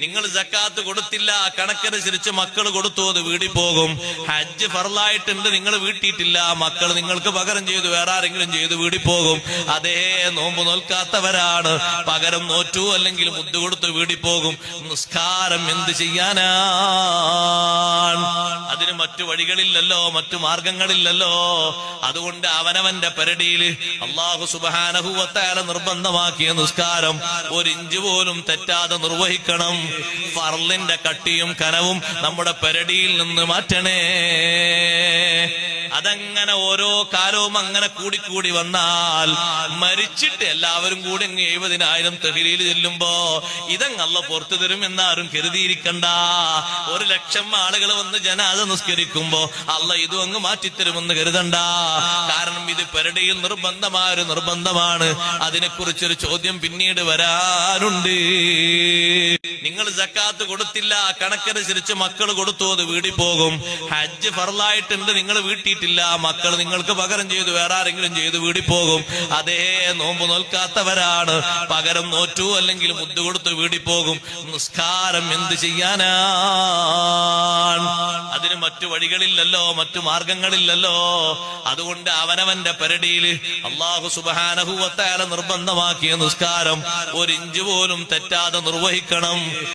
നിങ്ങൾ സക്കാത്ത് കൊടുത്തില്ല, കണക്കനുസരിച്ച് മക്കൾ കൊടുത്തു, അത് വീട്ടിൽ പോകും. ഹജ്ജ് ഫർളായിട്ടുണ്ട്, നിങ്ങൾ വീട്ടിയിട്ടില്ല, മക്കൾ നിങ്ങൾക്ക് പകരം ചെയ്തു, വേറെ ആരെങ്കിലും ചെയ്ത് വീട്ടിൽ പോകും. അതേ നോമ്പ് നോൽക്കാത്തവരാണ്, പകരം നോറ്റു അല്ലെങ്കിൽ മുദ്ദു കൊടുത്ത് വീട്ടിൽ പോകും. നിസ്കാരം എന്ത് ചെയ്യാനാണ്? അതിന് മറ്റു വഴികളില്ലല്ലോ, മറ്റു മാർഗങ്ങളില്ലല്ലോ. അതുകൊണ്ട് അവനവന്റെ പെരടിയിൽ അല്ലാഹു സുബ്ഹാനഹു വ തആല നിർബന്ധമാക്കിയ നിസ്കാരം ഒരിഞ്ച് പോലും തെറ്റാതെ നിർവഹിക്കണം. ഫർളിന്റെ കട്ടിയും കനവും നമ്മുടെ പെരടിയിൽ നിന്ന് മാറ്റണേ. അതങ്ങനെ ഓരോ കാലവും അങ്ങനെ കൂടിക്കൂടി വന്നാൽ മരിച്ചിട്ട് എല്ലാവരും കൂടി 70,000 തഹ്ലീൽ ചെല്ലുമ്പോ ഇതങ്ങ് അല്ലാഹു പുറത്തു തരും എന്നാരും കരുതിയിരിക്കണ്ട. 1,00,000 ആളുകൾ വന്ന് ജനാസ നിസ്കരിക്കുമ്പോ അല്ലാഹു ഇതും അങ്ങ് മാറ്റിത്തരുമെന്ന് കരുതണ്ട. കാരണം ഇത് പെരടിയിൽ നിർബന്ധമായ ഒരു നിർബന്ധമാണ്. അതിനെക്കുറിച്ചൊരു ചോദ്യം പിന്നീട് വരാനുണ്ട്. നിങ്ങൾ സക്കാത്ത് കൊടുത്തില്ല, കണക്കനുസരിച്ച് മക്കൾ കൊടുത്തു, അത് വീട്ടിൽ പോകും. ഹജ്ജ് ഫർളായിട്ടുണ്ട്, നിങ്ങൾ വീട്ടിയിട്ടില്ല, മക്കൾ നിങ്ങൾക്ക് പകരം ചെയ്തു, വേറെ ആരെങ്കിലും ചെയ്ത് വീട്ടിൽ പോകും. അതേ നോമ്പ് നോൽക്കാത്തവരാണ്, പകരം നോറ്റു അല്ലെങ്കിൽ മുദ്ദു കൊടുത്ത് വീട്ടിൽ പോകും. നിസ്കാരം എന്ത് ചെയ്യാനാണ്? അതിന് മറ്റു വഴികളില്ലല്ലോ, മറ്റു മാർഗങ്ങളില്ലല്ലോ. അതുകൊണ്ട് അവനവന്റെ പെരടിയിൽ അല്ലാഹു സുബ്ഹാനഹു വ തആല നിർബന്ധമാക്കിയ നിസ്കാരം ഒരിഞ്ച് പോലും തെറ്റാതെ നിർവഹിക്കണം.